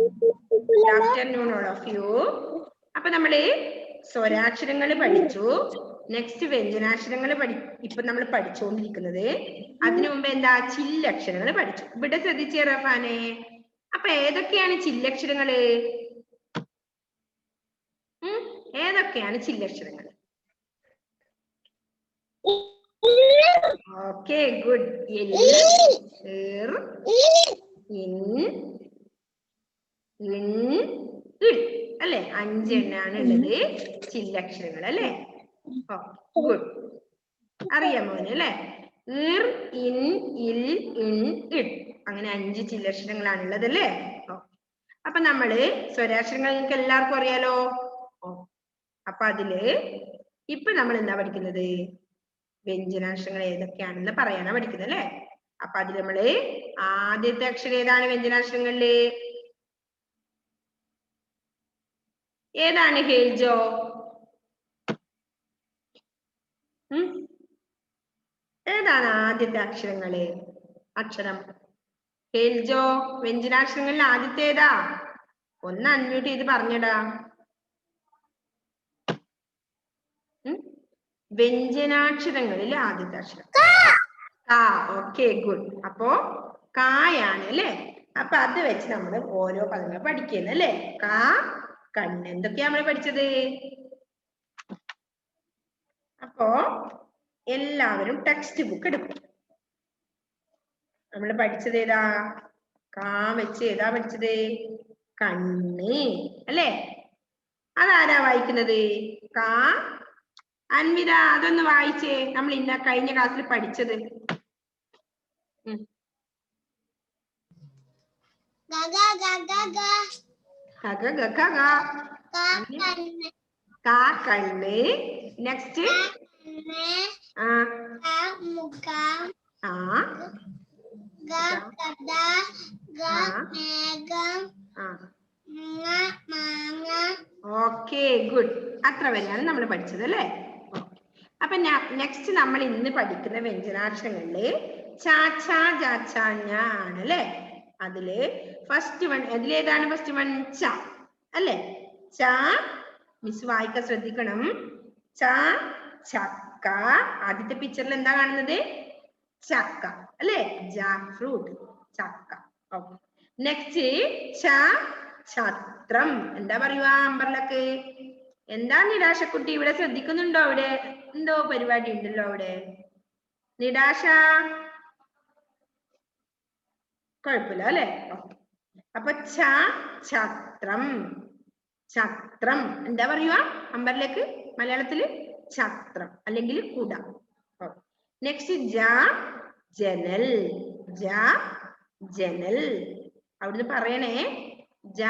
Good afternoon, all of you. അപ്പൊ നമ്മള് സ്വരാക്ഷരങ്ങൾ പഠിച്ചു. നെക്സ്റ്റ് വ്യഞ്ജനാക്ഷരങ്ങൾ ഇപ്പൊ നമ്മൾ പഠിച്ചുകൊണ്ടിരിക്കുന്നത്. അതിനു മുമ്പ് എന്താ ചില്ലക്ഷരങ്ങൾ പഠിച്ചു. ഇവിടെ ശ്രദ്ധിച്ചേ റഫാനെ. അപ്പൊ ഏതൊക്കെയാണ് ചില്ലക്ഷരങ്ങള്? ഏതൊക്കെയാണ് ചില്ലക്ഷരങ്ങൾ? Okay, good. അല്ലെ? 5 എണ്ണാണ് ഉള്ളത് ചില്ലക്ഷരങ്ങൾ അല്ലെ? ഗുഡ്. അറിയാം മോനെ അല്ലെ? ഇർ, ഇൻ, ഇൽ, ഇൻ, ഇഡ്. അങ്ങനെ 5 ചില്ലക്ഷരങ്ങളാണ് ഉള്ളത് അല്ലേ? അപ്പൊ നമ്മള് സ്വരാക്ഷരങ്ങൾ നിങ്ങൾക്ക് എല്ലാവർക്കും അറിയാലോ. അപ്പൊ അതില് ഇപ്പൊ നമ്മൾ എന്താ പഠിക്കുന്നത്? വ്യഞ്ജനാക്ഷരങ്ങൾ ഏതൊക്കെയാണെന്ന് പറയാനാ പഠിക്കുന്നത് അല്ലെ? അപ്പൊ അതിൽ നമ്മള് ആദ്യത്തെ അക്ഷരം ഏതാണ് വ്യഞ്ജനാക്ഷരങ്ങളില്? ഏതാണ് ഹേൽജോ? ഏതാണ് ആദ്യത്തെ അക്ഷരം? ഹേൽജോ, വ്യഞ്ജനാക്ഷരങ്ങളിൽ ആദ്യത്തെ ഏതാ? ഒന്ന് അൺമ്യൂട്ട് ചെയ്ത് പറഞ്ഞടാ. വ്യഞ്ജനാക്ഷരങ്ങളിൽ ആദ്യത്തെ അക്ഷരം കാ. Okay, good. അപ്പോ കായാണ് അല്ലെ? അപ്പൊ അത് വെച്ച് നമ്മൾ ഓരോ പദങ്ങൾ പഠിക്കുന്നു അല്ലെ? കാ, കണ്ണ്. എന്തൊക്കെയാ നമ്മൾ പഠിച്ചത്? അപ്പോ എല്ലാവരും ടെക്സ്റ്റ് ബുക്ക് എടുക്കും. നമ്മൾ പഠിച്ചത് ഏതാ? കാ വെച്ച് ഏതാ പഠിച്ചത്? കണ്ണ് അല്ലെ? അതാരാ വായിക്കുന്നത്? കാ. അൻവിത, അതൊന്ന് വായിച്ചേ. നമ്മൾ കഴിഞ്ഞ ക്ലാസ്സിൽ പഠിച്ചത്. കണ്ണ്. Next okay, good. അത്ര വരെയാണ് നമ്മൾ പഠിച്ചത് അല്ലേ? അപ്പൊ നെക്സ്റ്റ് നമ്മൾ ഇന്ന് പഠിക്കുന്ന വ്യഞ്ജനാക്ഷരങ്ങളില് ചാ, ഛ, ജ, ഛ, ഞ ആണ് അല്ലെ? അതില് ഫസ്റ്റ് വൺ, അതിലേതാണ് ഫസ്റ്റ് വൺ? ച അല്ലെ? ച. മിസ് വായിക്കാൻ ശ്രദ്ധിക്കണം. ച, ചക്ക. ആദ്യത്തെ പിക്ചറിൽ എന്താ കാണുന്നത്? ചക്ക അല്ലെ? ജാക്ക് ഫ്രൂട്ട്, ചക്ക. ഓക്കെ. നെക്സ്റ്റ് ച, ഛത്രം. എന്താ പറയുക അമ്പർലക്ക്? എന്താ നിരാശക്കുട്ടി? ഇവിടെ ശ്രദ്ധിക്കുന്നുണ്ടോ? അവിടെ എന്തോ പരിപാടി ഉണ്ടല്ലോ അവിടെ. നിരാശ കുഴപ്പമില്ല അല്ലെ? അപ്പൊ ച, ഛത്രം. ഛത്രം എന്താ പറയുക അമ്പർലേക്ക് മലയാളത്തില്? ഛത്രം അല്ലെങ്കിൽ കുട. നെക്സ്റ്റ് ജ, ജനൽ. ജ, ജനൽ. അവിടുന്ന് പറയണേ. ജ,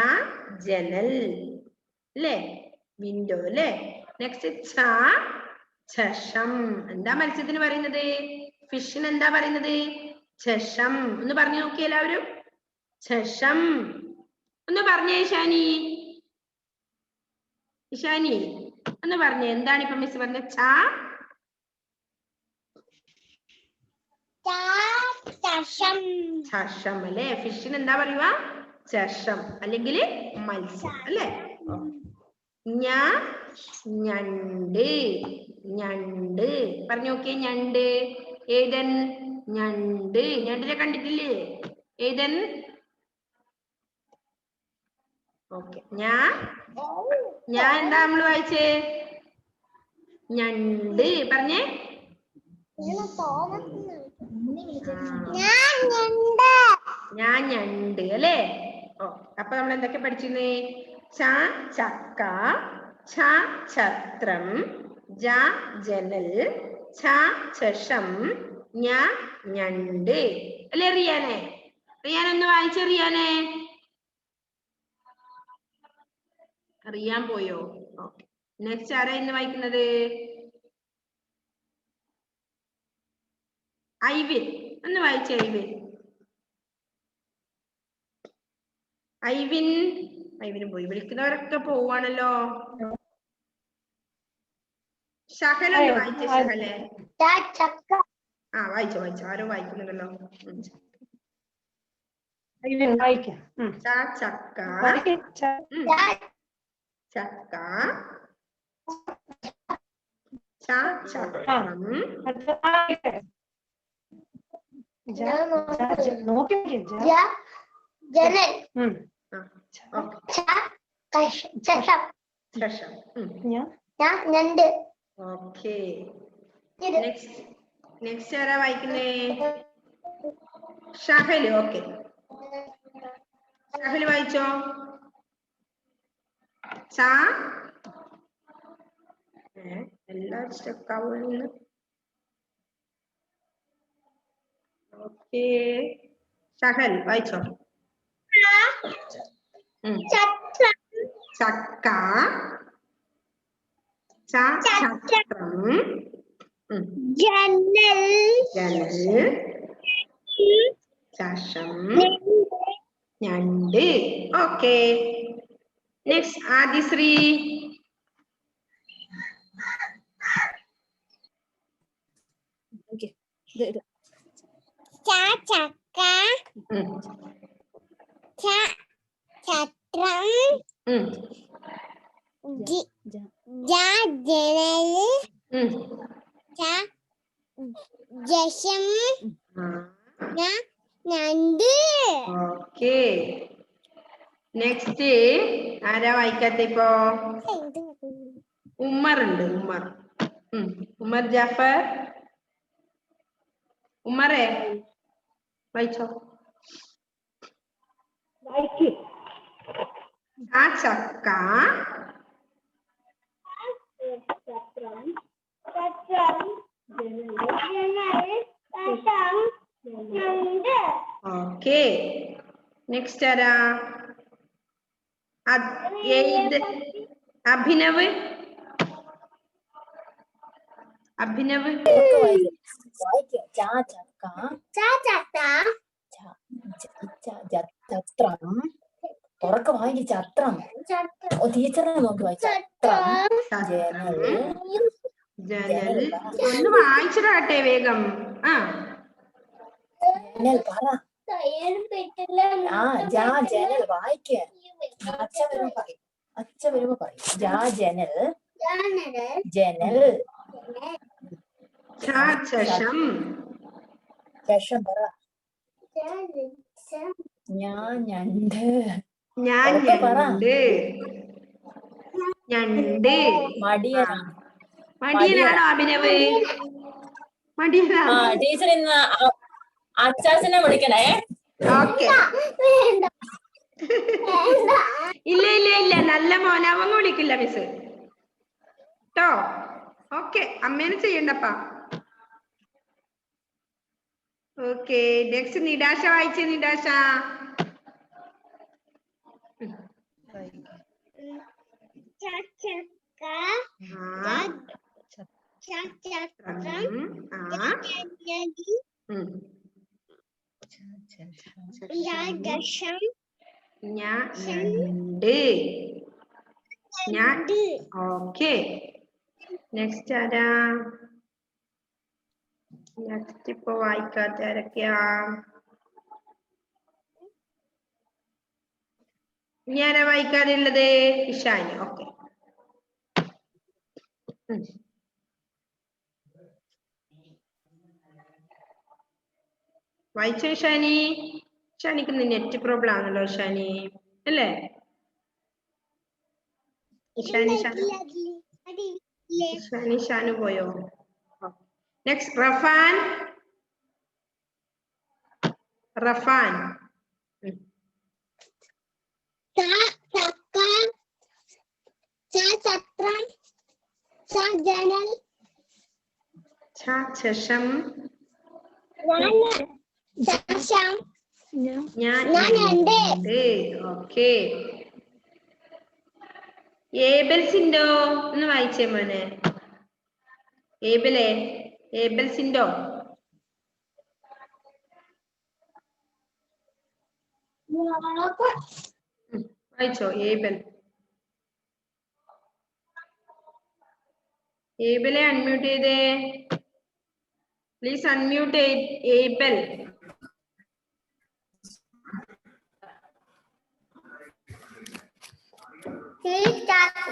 ജനൽ അല്ലേ? വിൻഡോ അല്ലേ? നെക്സ്റ്റ് ഛ, ചഷം. എന്താ മത്സ്യത്തിന് പറയുന്നത്? ഫിഷിന് എന്താ പറയുന്നത്? ചഷം. ഒന്ന് പറഞ്ഞു നോക്കിയേ എല്ലാവരും. ചഷം ഒന്ന് പറഞ്ഞേ. ഇഷാനി ഒന്ന് പറഞ്ഞേ. എന്താണ് ഇപ്പൊ മിസ് പറഞ്ഞ? ചഷം അല്ലെ? ഫിഷിന് എന്താ പറയുക? ചഷം അല്ലെങ്കിൽ മത്സ്യം അല്ലെ? ഞണ്ട്. ഞണ്ട് പറഞ്ഞു നോക്കിയേ. ഞണ്ട്. ഏതൻ? ഞണ്ട്. ഞണ്ടിനെ കണ്ടിട്ടില്ലേ? ഏതൻ? ഓക്കെ. ഞാൻ എന്താ നമ്മള് വായിച്ചേ? ഞണ്ട്. പറഞ്ഞേ. ഞാൻ ഞണ്ട് അല്ലേ? അപ്പൊ നമ്മൾ എന്തൊക്കെ പഠിച്ചിരുന്നേ? ച, ചക്ക. ഛ, ഛത്രം. ജ, ജനൽ. ഛ, ചഷം. ഞ, ഞണ്ട് അല്ലേ റിയാനെ? റിയാനൊന്ന് വായിച്ചേ. റിയാനെ അറിയാൻ പോയോ? നെക്സ്റ്റ് ആരാ ഇന്ന് വായിക്കുന്നത്? ഐവിൻ. ഒന്ന് വായിച്ചേ ഐവിൻ. ഐവിന് പോയി. വിളിക്കുന്നവരൊക്കെ പോവാണല്ലോ. ഷഹലൊന്ന് വായിച്ചേ. ഷഹലെ വായിച്ചോ. ആരോ വായിക്കുന്നുണ്ടല്ലോ. വായിക്കാം. ചക്ക ചക്ക ചക്രം ജനൽ ഞണ്ട്. ഓക്കെ നെക്സ്റ്റ് ആരാ വായിക്കുന്നേ? ഷഹല്. ഓക്കെ ഷഹല് വായിച്ചോ. എല്ലാവരും സ്റ്റെപ്പ് ആവുന്നു. ഓക്കെ ഷഹൽ വായിച്ചോ. ചക്ക ചക്രം ജനൽ ചഷം ഞണ്ട്. Okay next Adishree. ചക്ക ചക്രം ജനൽ ജഷം ഞണ്ട്. ഓക്കെ നെക്സ്റ്റ് ആരാ വായിക്കാത്ത ഇപ്പോ? ഉമ്മർ ഉണ്ട്. ഉമ്മർ ജാഫർ. ഉമ്മറേ വായിച്ചോ. ചക്ക ഓക്കെ നെക്സ്റ്റ് ആരാ? അഭിനവ്. തുറക്ക വായിക്കും. ചത്രം. ടീച്ചറിനെ നോക്കി വായിച്ചു. ജനൽ. ഒന്ന് വായിച്ചിടാട്ടെ വേഗം. ജനൽ പറ. ജനൽ വായിക്ക. അച്ഛ വരുമ്പോ പറയും. ജനൽ ജനൽ ചഷം പറ. ഞണ്ട്. മടിയനാണോ അഭിനവ്? മടിയനാണോ? ടീച്ചർ ഇന്ന് അച്ചാച്ചനെ വിളിക്കണേ. ഓക്കെ ഇല്ല നല്ല മോനാവൊന്നും വിളിക്കില്ല മിസ് ട്ടോ. ഓക്കെ അമ്മേനെ ചെയ്യണ്ടപ്പാ. ഓക്കെ നെക്സ്റ്റ് നിടാശ വായിച്ചേ. നിടാശ ഓക്കെ നെക്സ്റ്റ് ആരാ? നെക്സ്റ്റ് ഇപ്പൊ വായിക്കാത്ത ആരൊക്കെയാ? ഇനി ആരാ വായിക്കാനുള്ളത്? ഇഷാനി. ഓക്കെ വായിച്ചോ ഇഷാനി. ഇഷാനിക്ക് നെറ്റ് പ്രോബ്ലം ആണല്ലോ ഇഷാനി അല്ലേ? ഷാനു പോയോ? നെക്സ്റ്റ് റഫാൻ. ജനൽ ചഷം ഓക്കെ ഏബൽസിൻഡോ ഒന്ന് വായിച്ചേ മോനെ. ഏബൽസിൻഡോ വായിച്ചോ. ഏബലെ അൺമ്യൂട്ട് ചെയ്തേ പ്ലീസ്. Unmute Abel.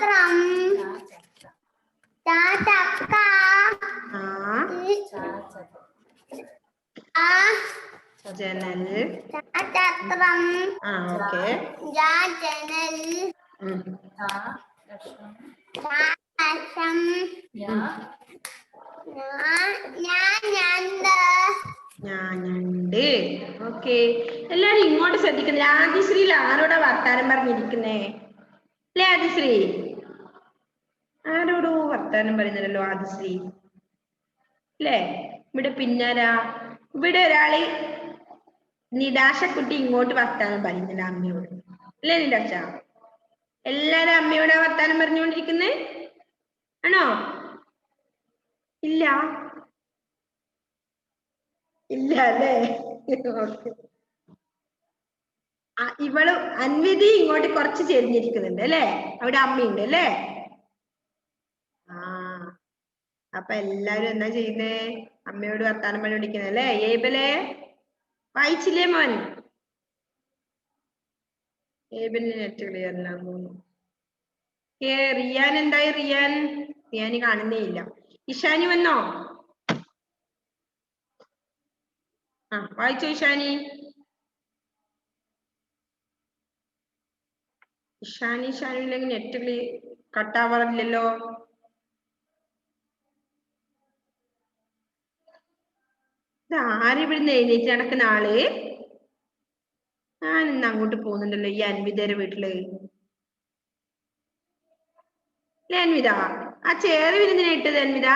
ചാചത്രം ചാചക്ക ജനൽ ചാചത്രം ഓക്കെ ജനൽ ചാശം ഞാനുണ്ട്. ഓക്കെ, എല്ലാരും ഇങ്ങോട്ട് ശ്രദ്ധിക്കുന്നില്ല. ആദിശ്രീയിൽ ആരോടാ വർത്താനം പറഞ്ഞിരിക്കുന്നേ? അല്ലേ ആദിശ്രീ? ആരോടോ വർത്താനം പറയുന്നില്ലല്ലോ ആദിശ്രീ അല്ലേ? ഇവിടെ പിന്നാരാ? ഇവിടെ ഒരാള് നിദാശക്കുട്ടി ഇങ്ങോട്ട് വർത്താനം പറയുന്നില്ല അമ്മയോട്, അല്ലേ നിദാശ? എല്ലാരും അമ്മയോടാ വർത്താനം പറഞ്ഞുകൊണ്ടിരിക്കുന്നേ ആണോ? ഇല്ല ഇല്ല അല്ലേ? ഇവള് അൻവിധി ഇങ്ങോട്ട് കുറച്ച് ചെരിഞ്ഞിരിക്കുന്നുണ്ട് അല്ലേ? അവിടെ അമ്മയുണ്ട് അല്ലേ? ആ, അപ്പൊ എല്ലാരും എന്താ ചെയ്യുന്നേ? അമ്മയോട് വർത്താനം പറഞ്ഞോണ്ടിരിക്കുന്നത് അല്ലേ? ഏബലെ വായിച്ചില്ലേ മോൻ? ഏബലിന് നെറ്റ് ക്ലിയർ അല്ല തോന്നുന്നു. റിയാൻ എന്തായി? റിയാന് കാണുന്നേ ഇല്ല. ഇഷാനി വന്നോ? ആ, വായിച്ചോ ഇഷാനി. ഇഷാനില്ലെങ്കിൽ നെറ്റ് കട്ടാവാറില്ലല്ലോ. ഇത് ആരിവിടുന്ന് എഴുന്നേറ്റ് നടക്കുന്ന ആള്? ഞാൻ ഇന്ന് അങ്ങോട്ട് പോകുന്നുണ്ടല്ലോ ഈ അൻവിതയുടെ വീട്ടില്. അൻവിത, ആ ചേറ് വിരുന്നിനെ ഇട്ടത് അൻവിത?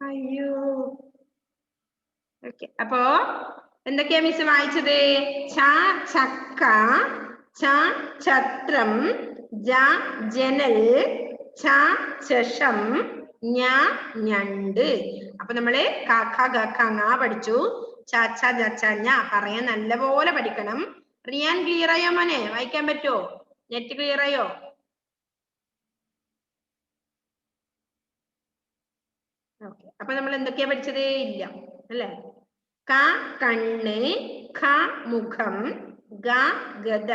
അയ്യോ, ഓക്കെ. അപ്പോ എന്തൊക്കെയാ മിസ് വായിച്ചത്? ച ചക്ക, ച ഛത്രം, ജ ജനൽ, ച ചഷം, ഞ ഞണ്ട്. അപ്പൊ നമ്മള് കാക്ക ഗക്ക ങ പഠിച്ചു. ചാച്ച ജച്ച ഞ പറയാൻ നല്ലപോലെ പഠിക്കണം. റിയാൻ ക്ലിയർ ആയോ മോനെ? വായിക്കാൻ പറ്റുമോ? നെറ്റ് ക്ലിയർ ആയോ? ഓക്കെ, അപ്പൊ നമ്മൾ എന്തൊക്കെയാ പഠിച്ചത്? ഇല്ല അല്ലേ? ക കണ്ണ്, ഖ മുഖം, ഗ ഗദ,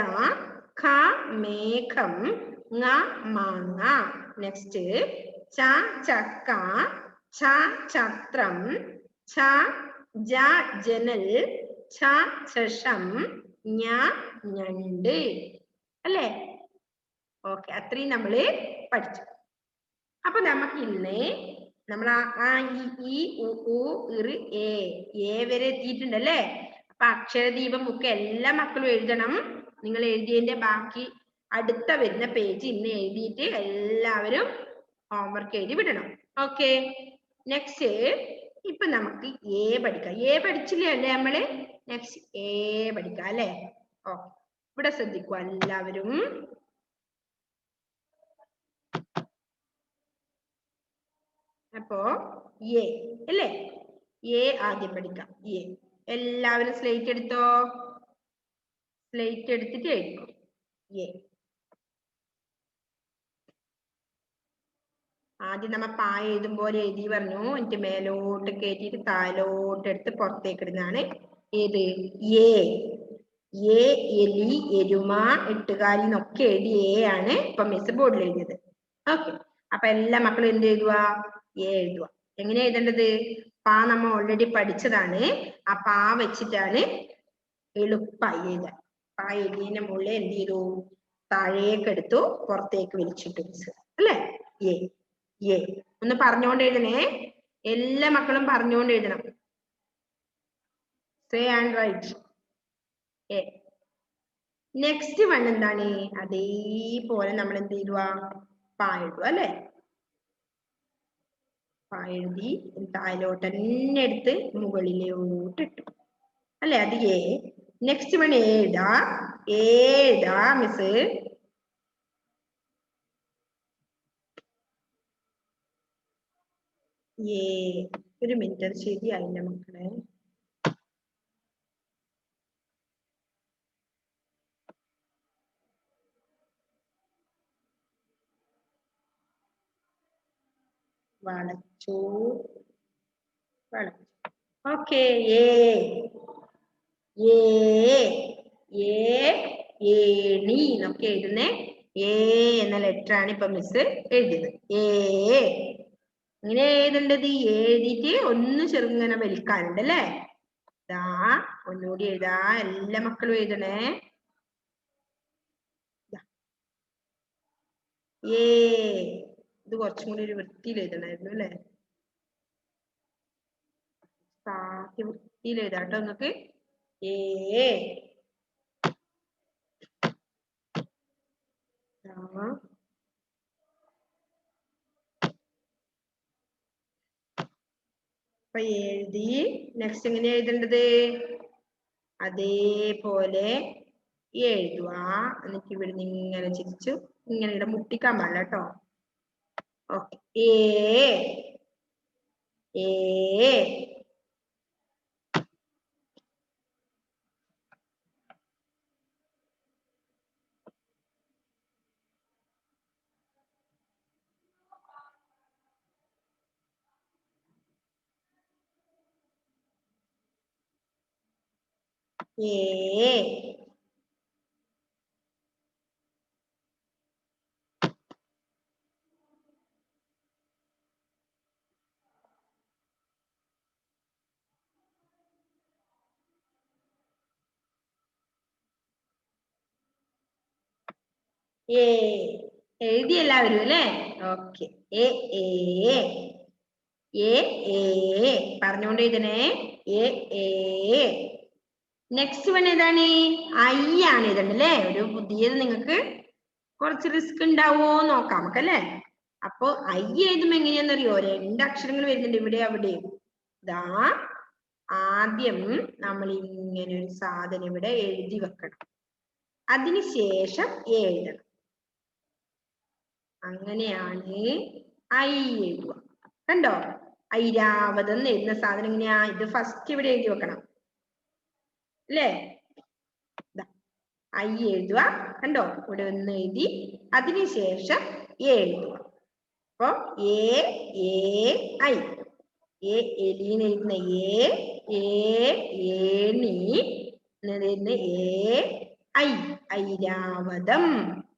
ഖ മേഘം, ങ മാങ്ങ. നെക്സ്റ്റ് ച ചക്ക, ഛ ഛത്രം, ഛ ജ ജനൽ, ഛ ചഷം, ഞ ഞണ്ട് അല്ലേ? ഓക്കെ, അത്രയും നമ്മള് പഠിച്ചു. അപ്പൊ നമുക്ക് ഇന്ന് നമ്മൾ ആ ഈ ഉ ഏ വരെ എത്തിയിട്ടുണ്ടല്ലേ? അപ്പൊ അക്ഷരദീപം ബുക്ക് എല്ലാ മക്കളും എഴുതണം. നിങ്ങൾ എഴുതിയതിന്റെ ബാക്കി അടുത്ത വരുന്ന പേജ് ഇന്ന് എഴുതിയിട്ട് എല്ലാവരും ഹോംവർക്ക് എഴുതി വിടണം. ഓക്കെ, നെക്സ്റ്റ് ഇപ്പൊ നമുക്ക് എ പഠിക്കാം. എ പഠിച്ചില്ലേ അല്ലേ നമ്മള്? നെക്സ്റ്റ് എ പഠിക്കാം അല്ലേ? ഓക്കെ, ഇവിടെ ശ്രദ്ധിക്കുക എല്ലാവരും. അപ്പോ എ അല്ലേ? എ ആദ്യം പഠിക്കാം. എ എല്ലാവരും സ്ലേറ്റ് എടുത്തോ? സ്ലേറ്റ് എടുത്തിട്ട് എഴുതിക്കോ. എ ആദ്യം നമ്മ പാ എഴുതും പോലെ എഴുതി പറഞ്ഞു. എന്നിട്ട് മേലോട്ട് കയറ്റിയിട്ട് താലോട്ട് എടുത്ത് പുറത്തേക്ക് ഇടുന്നതാണ് ഏത്? എ. എ എലി, എരുമ, എട്ടുകാലി എന്നൊക്കെ എഴുതി എ ആണ് ഇപ്പൊ മിസ് ബോർഡിൽ എഴുതിയത്. ഓക്കെ, അപ്പൊ എല്ലാ മക്കളും എന്ത് എഴുതുക? എ എഴുതുക. എങ്ങനെ എഴുതേണ്ടത്? പാ നമ്മ ഓൾറെഡി പഠിച്ചതാണ്. ആ പാ വെച്ചിട്ടാണ് എളുപ്പമായി എഴുതാൻ. പാ എഴുതിയതിന്റെ മുകളിൽ എന്ത് ചെയ്തു? താഴേക്ക് എടുത്തു, പുറത്തേക്ക് വലിച്ചിട്ടു മിസ് അല്ലേ? എ എ ഒന്ന് പറഞ്ഞുകൊണ്ട് എഴുതണേ. എല്ലാ മക്കളും പറഞ്ഞുകൊണ്ട് എഴുതണം. Say and write a. Next one എന്താണ്? അതേപോലെ നമ്മൾ എന്ത് ചെയ്യുക? പാ എഴുതുക അല്ലെ? പാ എഴുതി താഴോട്ട് തന്നെ എടുത്ത് മുകളിലോട്ട് ഇട്ടു അല്ലെ? അത് എ. നെക്സ്റ്റ് വൺ ഏതാ? ഏതാ മിസ്? ഏ. ഒരു മിനിറ്റ്, അത് ശരിയായില്ല മക്കളെ. വളച്ചു വളച്ചു. Okay, A. ഏണി എന്നൊക്കെ എഴുതുന്നേ. എ എന്ന ലെറ്റർ ആണ് ഇപ്പൊ മിസ് എഴുതിയത്. ഇങ്ങനെ എഴുതേണ്ടത് എഴുതിയിട്ട് ഒന്ന് ചെറുങ്ങനെ വലിക്കാനുണ്ട് അല്ലേ? ഇതാ ഒന്നുകൂടി എഴുതാ. എല്ലാ മക്കളും എഴുതണേ. ഇത് കുറച്ചും കൂടി ഒരു വൃത്തിയിൽ എഴുതണമായിരുന്നു അല്ലേ? വൃത്തിയിൽ എഴുതാട്ടോ നിങ്ങൾക്ക്. അപ്പൊ എഴുതി. നെക്സ്റ്റ് എങ്ങനെയാ എഴുതേണ്ടത്? അതേപോലെ എഴുതുക. എന്നിട്ട് ഇവിടുന്ന് ഇങ്ങനെ ചിരിച്ചു ഇങ്ങനെ ഇവിടെ മുട്ടിക്കാൻ പാടില്ല കേട്ടോ. ഓക്കെ. എഴുതി എല്ലാവരും അല്ലേ? ഓക്കെ. പറഞ്ഞുകൊണ്ട് എഴുതണേ. നെക്സ്റ്റ് വൺ ഏതാണ്? ഐ ആണ് എഴുതണ്ടല്ലേ? ഒരു പുതിയത് നിങ്ങൾക്ക് കുറച്ച് റിസ്ക് ഉണ്ടാവോ നോക്കാം നമുക്കല്ലേ. അപ്പൊ ഐ എഴുതുമ്പോ എങ്ങനെയാണെന്നറിയോ? 2 അക്ഷരങ്ങൾ വരുന്നുണ്ട് ഇവിടെ അവിടെയും. ഇതാ ആദ്യം നമ്മൾ ഇങ്ങനെ ഒരു സാധനം ഇവിടെ എഴുതി വെക്കണം. അതിനുശേഷം എഴുതണം. അങ്ങനെയാണ് ഐ എഴുതുക. കണ്ടോ? ഐരാവതം എന്ന് എഴുതുന്ന സാധനം എങ്ങനെയാ? ഇത് ഫസ്റ്റ് ഇവിടെ എഴുതി വെക്കണം അല്ലേ? ഐ എഴുതുക. കണ്ടോ? ഇവിടെ ഒന്ന് എഴുതി അതിനുശേഷം എഴുതുക. അപ്പൊ ഐ എലീന്ന് എഴുതുന്ന ഏണി എഴുതുന്ന ഐ ഐരാവതം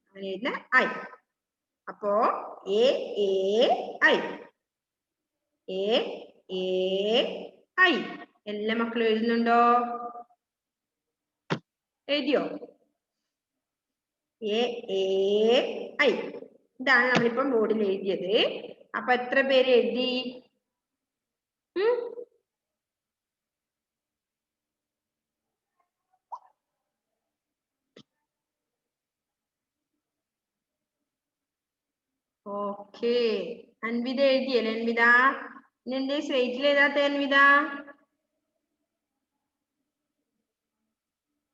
അങ്ങനെ എഴുതുന്ന ഐ. അപ്പോ ഐ ഐ എല്ലാ മക്കളും എഴുതുന്നുണ്ടോ? എഴുതിയോ? ഐ ഇതാണ് നമ്മളിപ്പം ബോർഡിൽ എഴുതിയത്. അപ്പൊ എത്ര പേര് എഴുതി? ഓക്കെ. അൻവിത എഴുതിയല്ലേ? അൻവിത എന്റെ സ്ലേറ്റിൽ എഴുതാത്ത അൻവിത?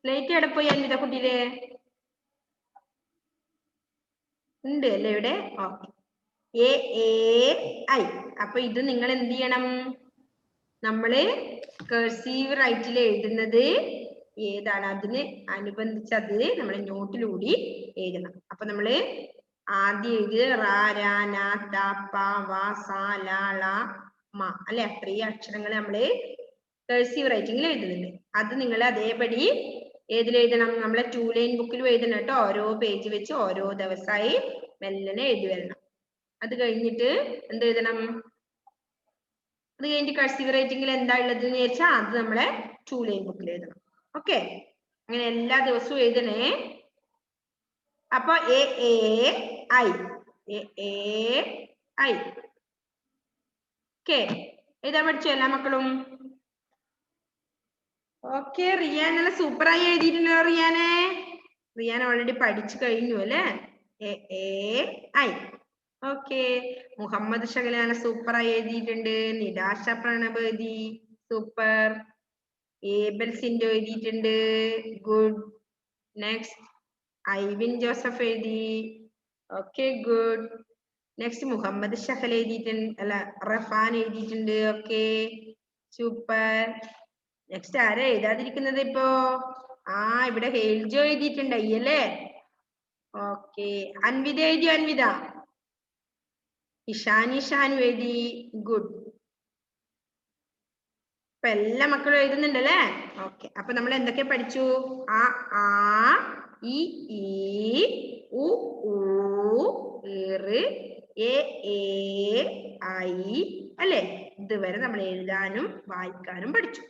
സ്ലേറ്റ് എവിടെ പോയി അൻവിത കുട്ടിയില്? ഉണ്ട് അല്ലേ ഇവിടെ? ഓക്കെ. ഐ. അപ്പൊ ഇത് നിങ്ങൾ എന്ത് ചെയ്യണം? നമ്മള് കർസീവ് റൈറ്റിൽ എഴുതുന്നത് ഏതാണ് അതിന് അനുബന്ധിച്ച് അത് നമ്മൾ നോട്ടിലൂടി എഴുതണം. അപ്പൊ നമ്മള് ആദ്യം എഴുതിയത് റ, ര, ന, ത, പ, വ, സ, ല, ള, മ അല്ലെ? 3 അക്ഷരങ്ങൾ നമ്മള് കർസീവ് റൈറ്റിംഗിൽ എഴുതുന്നുണ്ട്. അത് നിങ്ങൾ അതേപടി ഏതിലെഴുതണം? നമ്മളെ 2 ലൈൻ ബുക്കിൽ എഴുതണം കേട്ടോ. ഓരോ പേജ് വെച്ച് ഓരോ ദിവസമായി മെല്ലനെ എഴുതി വരണം. അത് കഴിഞ്ഞിട്ട് എന്ത് എഴുതണം? അത് കഴിഞ്ഞിട്ട് കർസീവ് റൈറ്റിംഗിൽ എന്താ ഉള്ളത് എന്ന് വെച്ചാൽ അത് നമ്മളെ 2 ലൈൻ ബുക്കിൽ എഴുതണം. ഓക്കെ. അങ്ങനെ എല്ലാ ദിവസവും എഴുതണേ. അപ്പൊ ഐ ഓക്കെ. എഴുതാൻ പഠിച്ചോ എല്ലാ മക്കളും? ഓക്കെ. റിയാൻ നല്ല സൂപ്പറായി എഴുതിയിട്ടുണ്ടോ? റിയാൻ ഓൾറെഡി പഠിച്ചു കഴിഞ്ഞു അല്ലേ? ഐ. ഓക്കെ. മുഹമ്മദ് ഷകല നല്ല സൂപ്പറായി എഴുതിയിട്ടുണ്ട്. നിദാശ പ്രണബ് എഴുതി. സൂപ്പർ. ഏബൽ സിൻഡോ എഴുതിയിട്ടുണ്ട്. ഗുഡ്. നെക്സ്റ്റ് ഐവിൻ ജോസഫ് എഴുതി. Okay good. Next Muhammad Shahal എഴുതിയിട്ടുണ്ട്. അല്ല റഫാൻ എഴുതിയിട്ടുണ്ട്. Okay super. നെക്സ്റ്റ് ആരാ എഴുതാതിരിക്കുന്നത് ഇപ്പോ? ഇവിടെ ഹെയിൽജോ എഴുതിയിട്ടുണ്ട് അയ്യല്ലേ? ഓക്കെ. അൻവിത എഴുതിയോ? അൻവിത? ഇഷാനു എഴുതി. ഗുഡ്. അപ്പൊ എല്ലാ മക്കളും എഴുതുന്നുണ്ടല്ലേ? ഓക്കെ. അപ്പൊ നമ്മൾ എന്തൊക്കെ പഠിച്ചു? ആ ആ ഇ ഈ ഉ ഊ ഏറ് എ ഏ ഐ അല്ലേ? ഇതുവരെ നമ്മൾ എഴുതാനും വായിക്കാനും പഠിച്ചു.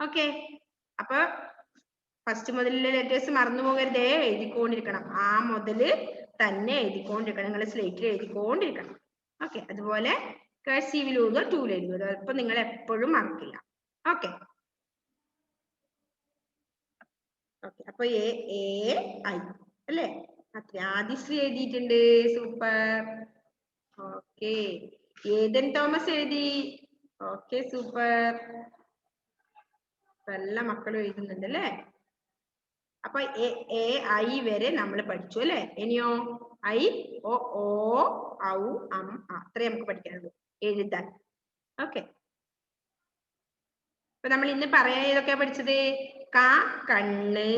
ഓക്കെ. അപ്പൊ ഫസ്റ്റ് മുതലുള്ള ലെറ്റേഴ്സ് മറന്നു പോകരുതേ, എഴുതിക്കൊണ്ടിരിക്കണം. ആ മുതല് തന്നെ എഴുതിക്കൊണ്ടിരിക്കണം. നിങ്ങൾ സ്ലേറ്റിൽ എഴുതിക്കൊണ്ടിരിക്കണം. ഓക്കെ. അതുപോലെ കഴ്സീവിൽ എഴുതുക, ടൂൽ എഴുതുക. അപ്പൊ നിങ്ങൾ എപ്പോഴും മറക്കില്ല. ഓക്കെ. ഓക്കെ. അപ്പൊ എ എ ഐ അല്ലേ? അത്ര ആദിശ്രീ എഴുതിയിട്ടുണ്ട്. സൂപ്പർ. ഓക്കെ. ഏതൻ തോമസ് എഴുതി. Okay, super. എല്ലാ മക്കളും എഴുതുന്നുണ്ട് അല്ലേ? അപ്പൊ എ എ ഐ വരെ നമ്മൾ പഠിച്ചു അല്ലേ? ഇനിയോ ഐ ഒ ഓ ഔ അം അത്രേ നമുക്ക് പഠിക്കാനുള്ളൂ എഴുതാൻ. ഓക്കെ. അപ്പൊ നമ്മൾ ഇന്ന് പറയാൻ ഏതൊക്കെയാ പഠിച്ചത്? ക കണ്ണ്,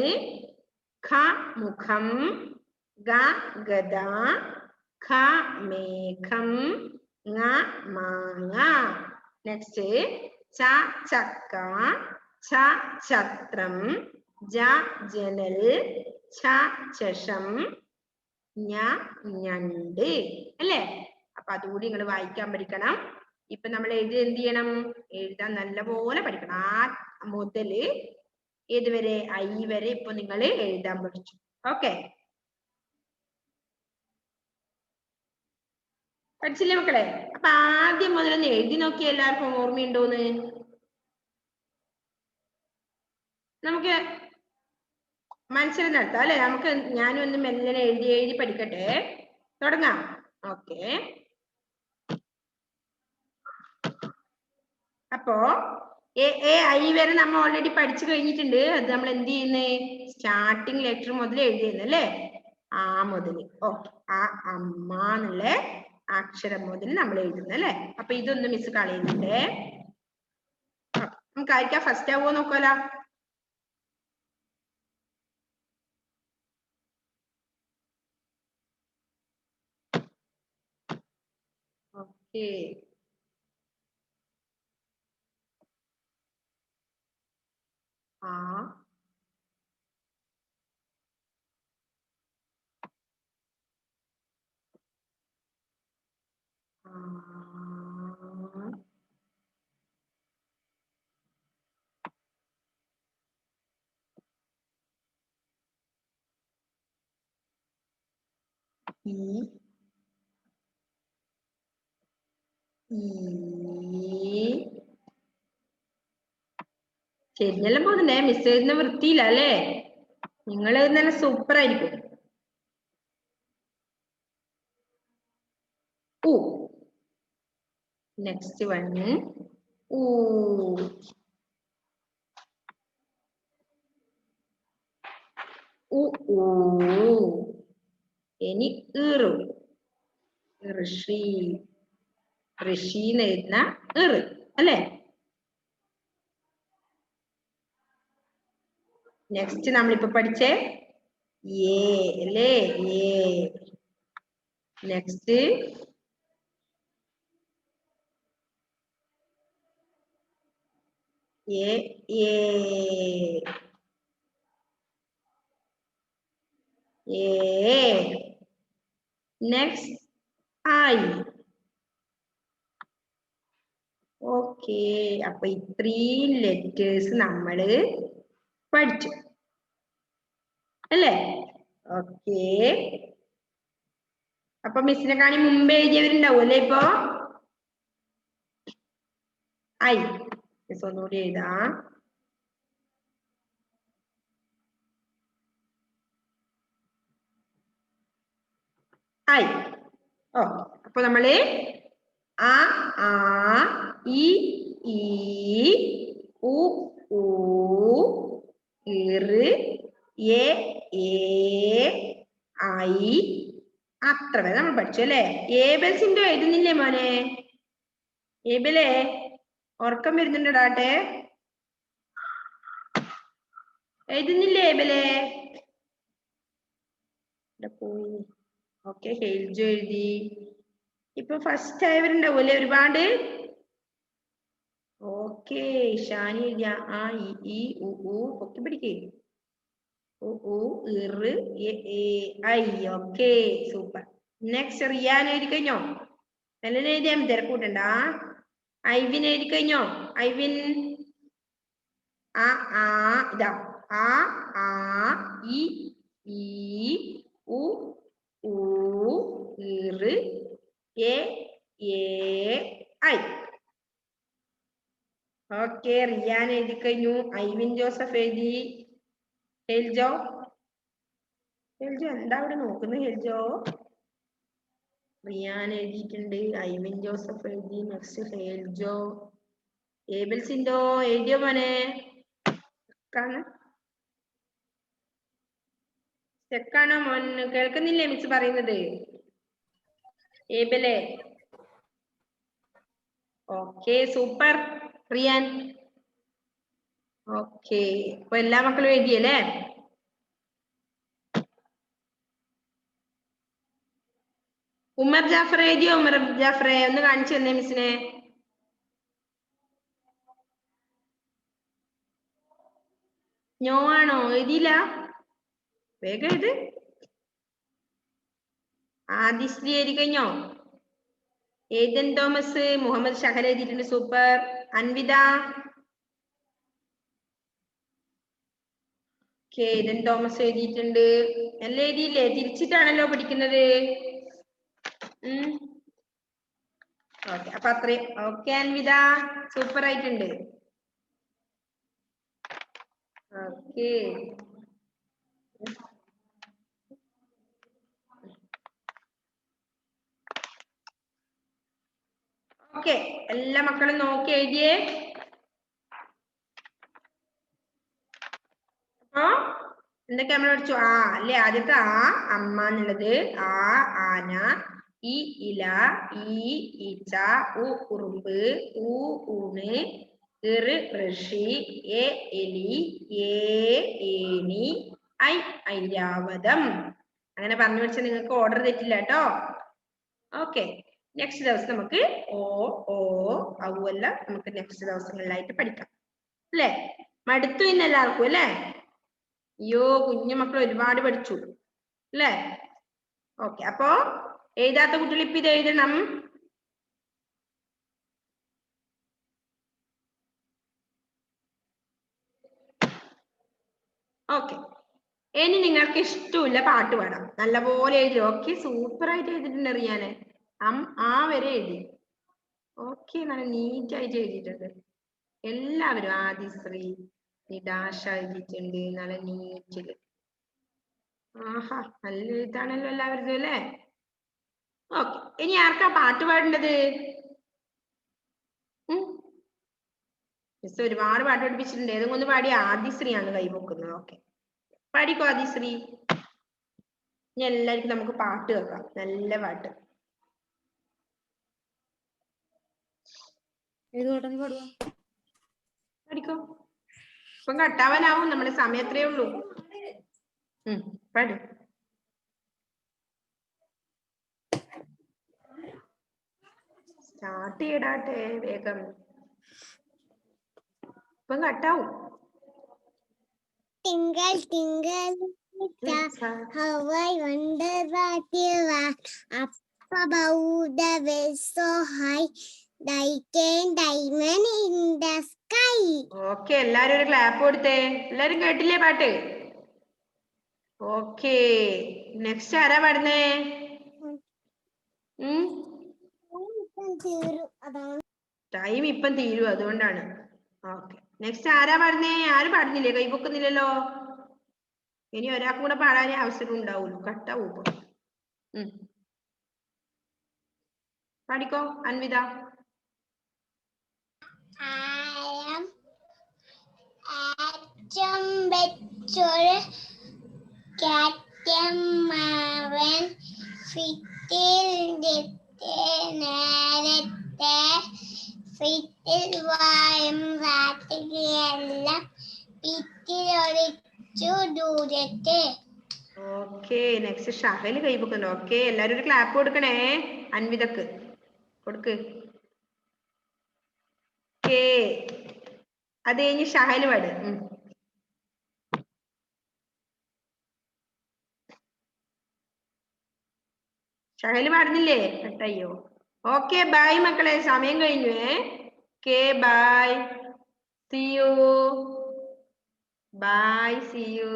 ഖ മുഖം, ഗ ഗദ, ഖ മേഘം, ങ മാങ്ങ. നെക്സ്റ്റ് ച ചക്ക, ഛ ഛത്രം, ജ ജനൽ, ഛ ചഷം, ഞ ഞണ്ട് അല്ലേ? അപ്പൊ അതുകൂടി നിങ്ങൾ വായിക്കാൻ പഠിക്കണം. ഇപ്പൊ നമ്മൾ എഴുതി എന്ത് ചെയ്യണം? എഴുതാൻ നല്ലപോലെ പഠിക്കണം. ആ മുതല് ഏതുവരെ? ഐ വരെ ഇപ്പൊ നിങ്ങൾ എഴുതാൻ പഠിച്ചു. ഓക്കെ. പഠിച്ചില്ലേ മക്കളെ? അപ്പൊ ആദ്യം മുതലൊന്ന് എഴുതി നോക്കി എല്ലാവർക്കും ഓർമ്മയുണ്ടോന്ന്? നമുക്ക് മത്സരം നടത്താം അല്ലെ? നമുക്ക് ഞാനും ഒന്ന് മെല്ലനെ എഴുതി എഴുതി പഠിക്കട്ടെ. തുടങ്ങാം. ഓക്കെ. അപ്പോ എ എ ഐ വരെ നമ്മൾ ഓൾറെഡി പഠിച്ചു കഴിഞ്ഞിട്ടുണ്ട്. അത് നമ്മൾ എന്ത് ചെയ്യുന്നേ? സ്റ്റാർട്ടിങ് ലെറ്റർ മുതൽ എഴുതിയിരുന്നു അല്ലേ? ആ മുതല്. ഓക്കെ. ആ അമ്മ എന്നുള്ള അക്ഷരം മുതൽ നമ്മൾ എഴുതുന്നു അല്ലേ? അപ്പൊ ഇതൊന്ന് മിസ് കളയുന്നുണ്ട്. നമുക്ക് ആയിരിക്കാം ഫസ്റ്റ് ആവുമോ നോക്കാലോ. ഓക്കെ. ആ ശരിയെല്ലാം പോകുന്നുണ്ടേ. മിസ് എഴുതുന്ന വൃത്തിയില്ല അല്ലേ? നിങ്ങൾ നല്ല സൂപ്പർ ആയിരിക്കും. ഊ. നെക്സ്റ്റ് വൺ ഊ. ഊ. ഇനി ഇറു. ഋഷി. ഋഷി എന്ന് എഴുതുന്ന ഇറ് അല്ലേ? നെക്സ്റ്റ് നമ്മളിപ്പോ പഠിച്ചേ ഏ അല്ലേ? ഏ. നെക്സ്റ്റ് ഏ ഏ നെക്സ്റ്റ് ഐ. ഓക്കെ. അപ്പൊ ഇത്രയും ലെറ്റേഴ്സ് നമ്മള് പഠിച്ചു അല്ലേ? ഓക്കെ. അപ്പൊ മിസ്സിനെ കാണി മുമ്പ് എഴുതിയവരുണ്ടാവും അല്ലേ? ഇപ്പൊ ഐ മിസ് ഒന്നുകൂടി എഴുതാം. ഐ. ഓ. അപ്പൊ നമ്മള് ആ ആ ഇ ഈ ഉ ഊ ഇറ് എ ഏ ഐ അത്ര വരെ നമ്മൾ പഠിച്ചു അല്ലേ? ഏബൽസിന്റെ എഴുതുന്നില്ലേ മോനെ? ഏബലേ ഉറക്കം വരുന്നുണ്ടാട്ടെ. എഴുതുന്നില്ലേ ഏബലേ? പോയി. ഓക്കെ. ഹെയിൽജു എഴുതി. ഇപ്പൊ ഫസ്റ്റ് ആയവരുണ്ടാവൂല്ലേ ഒരുപാട്? ഓക്കെ ഷാനി എഴുതിയ ആ ഈ ഉ പൊക്കി പിടിക്കേ ഉ ഇറ് ഐ. Okay super. നെക്സ്റ്റ് റിയാൻ എഴുതി കഴിഞ്ഞോ? എല്ലാം എഴുതിയാ തിരക്കൂട്ടണ്ട. ഐവിൻ എഴുതി കഴിഞ്ഞോ? ഐവിൻ ആ ഇതാ ആ ഇ ഉ ഇറ് എ ഐ. ഓക്കെ റിയാൻ എഴുതി കഴിഞ്ഞു. ഐവിൻ ജോസഫ് എഴുതി. ഹെൽജോ എന്താ അവിടെ നോക്കുന്നത്? ഹെൽജോ റിയാൻ എഴുതിയിട്ടുണ്ട്. ഐവിൻ ജോസഫ് എഴുതി. നെക്സ്റ്റ് ഹെൽജോ. ഏബിൾ സിൻഡോ എഴുതിയോ മോനെ? ചെക്കാണോ മോൻ? കേൾക്കുന്നില്ലേ മിസ് പറയുന്നത്? ഏബിളെ ഓക്കെ സൂപ്പർ. റിയാൻ ഓക്കെ. അപ്പൊ എല്ലാ മക്കളും എഴുതിയല്ലേ? ഉമർ ജാഫർ എഴുതിയോ? ഉമർ ജാഫറെ ഒന്ന് കാണിച്ചു തന്നെ മിസ്സിനെ. ഞോ ആണോ? എഴുതിയില്ല? വേഗം എഴുത്. ആദിശ്രീ എഴുതി കഴിഞ്ഞോ? ഏതൻ തോമസ്, മുഹമ്മദ് ഷഹൽ എഴുതിയിട്ടുണ്ട്. സൂപ്പർ. അൻവിത ഏതൻ തോമസ് എഴുതിയിട്ടുണ്ട്. എല്ലാം എഴുതിയില്ലേ? തിരിച്ചിട്ടാണല്ലോ പഠിക്കുന്നത്. ഓക്കെ അപ്പൊ അത്രയും. ഓക്കെ അൻവിത സൂപ്പർ ആയിട്ടുണ്ട്. ഓക്കെ ഓക്കെ എല്ലാ മക്കളും നോക്കി എഴുതിയേ. അപ്പൊ എന്തൊക്കെ നമ്മൾ പഠിച്ചു? ആ അല്ലെ? ആദ്യത്തെ അമ്മ എന്നുള്ളത്, ആന, ഈ ഇല, ഈ ഈച്ച, ഉറുമ്പ്, ഊണ്, ഋഷി, എലി, ഏണി, ഐരാവതം. അങ്ങനെ പറഞ്ഞു വെച്ചാൽ നിങ്ങൾക്ക് ഓർഡർ തെറ്റില്ല കേട്ടോ. ഓക്കെ നെക്സ്റ്റ് ദിവസം നമുക്ക് എല്ലാം നമുക്ക് നെക്സ്റ്റ് ദിവസങ്ങളിലായിട്ട് പഠിക്കാം അല്ലേ? മടുത്തു ഇന്ന് എല്ലാവർക്കും അല്ലേ? അയ്യോ കുഞ്ഞു മക്കൾ ഒരുപാട് പഠിച്ചു അല്ലേ? ഓക്കെ അപ്പോ എഴുതാത്ത കുട്ടികൾ ഇപ്പൊ ഇത് എഴുതണം. ഓക്കെ ഇനി നിങ്ങൾക്ക് ഇഷ്ടമില്ല പാട്ട് പാടാം. നല്ലപോലെ എഴുതി. ഓക്കെ സൂപ്പർ ആയിട്ട് എഴുതിയിട്ടുണ്ട് അറിയാന്. വരെ എഴുതി. ഓക്കെ നല്ല നീറ്റ് ആയിട്ട് എഴുതിയിട്ടുണ്ട് എല്ലാവരും. ആദിശ്രീ, നിദാശ എഴുതിയിട്ടുണ്ട് നല്ല നീറ്റില്. ആഹാ നല്ല എഴുത്താണല്ലോ എല്ലാവരും അല്ലേ? ഓക്കെ ഇനി ആർക്കാ പാട്ട് പാടേണ്ടത്? മിസ് ഒരുപാട് പാട്ട് പഠിപ്പിച്ചിട്ടുണ്ട്. ഏതെങ്കിലും ഒന്ന് പാടി. ആദിശ്രീയാണ് കൈ പൊക്കുന്നത്. ഓക്കെ പാടിക്കോ ആദിശ്രീ. ഇനി എല്ലാവർക്കും നമുക്ക് പാട്ട് കേൾക്കാം. നല്ല പാട്ട് പാടിക്കോ. ഇപ്പം കട്ടാവാനാവും. നമ്മുടെ സമയം എത്രയേ ഉള്ളൂ. പാടും. സ്റ്റാർട്ട് ചെയ്യടാട്ടെ വേഗം. ഇപ്പം കട്ടാവും. Tingle, tingle, how I wonder what you are. Up above the way so high, like a diamond in the sky. Okay എല്ലാരും ഒരു ക്ലാപ്പ് കൊടുത്തേ. എല്ലാരും കേട്ടില്ലേ പാട്ട്? ഓക്കെ നെക്സ്റ്റ് ആരാ പാടുന്നേ? ടൈം ഇപ്പം തീരും അതുകൊണ്ടാണ്. ഓക്കെ നെക്സ്റ്റ് ആരാ പാടുന്നേ? ആരും പാടുന്നില്ലേ? കൈ പൊക്കുന്നില്ലല്ലോ. ഇനി ഒരാൾക്കും കൂടെ പാടാനേ അവസരം ഉണ്ടാവുള്ളൂ. കട്ടാവൂ. പാടിക്കോ അൻവിത. Atom വെച്ചൊരു കാറ്റമാവൻ ഫിറ്റിൽ നേരത്തെ ഫിറ്റിൽ വായും റാറ്റുകയെല്ലാം പിറ്റിലൊളിച്ചു ദൂരത്തെ. ഓക്കെ നെക്സ്റ്റ് ഷഹല് കൈ പൊക്കുന്നു. ഓക്കെ എല്ലാരും ഒരു ക്ലാപ്പ് കൊടുക്കണേ. അൻവിതക്ക് കൊടുക്ക്. കെ. അത് കഴിഞ്ഞ് ഷഹല് പാട്. ഷഹല് പാടുന്നില്ലേ? കട്ടയ്യോ. ഓക്കെ ബൈ മക്കളെ, സമയം കഴിഞ്ഞു. K bye. See you. Bye. See you.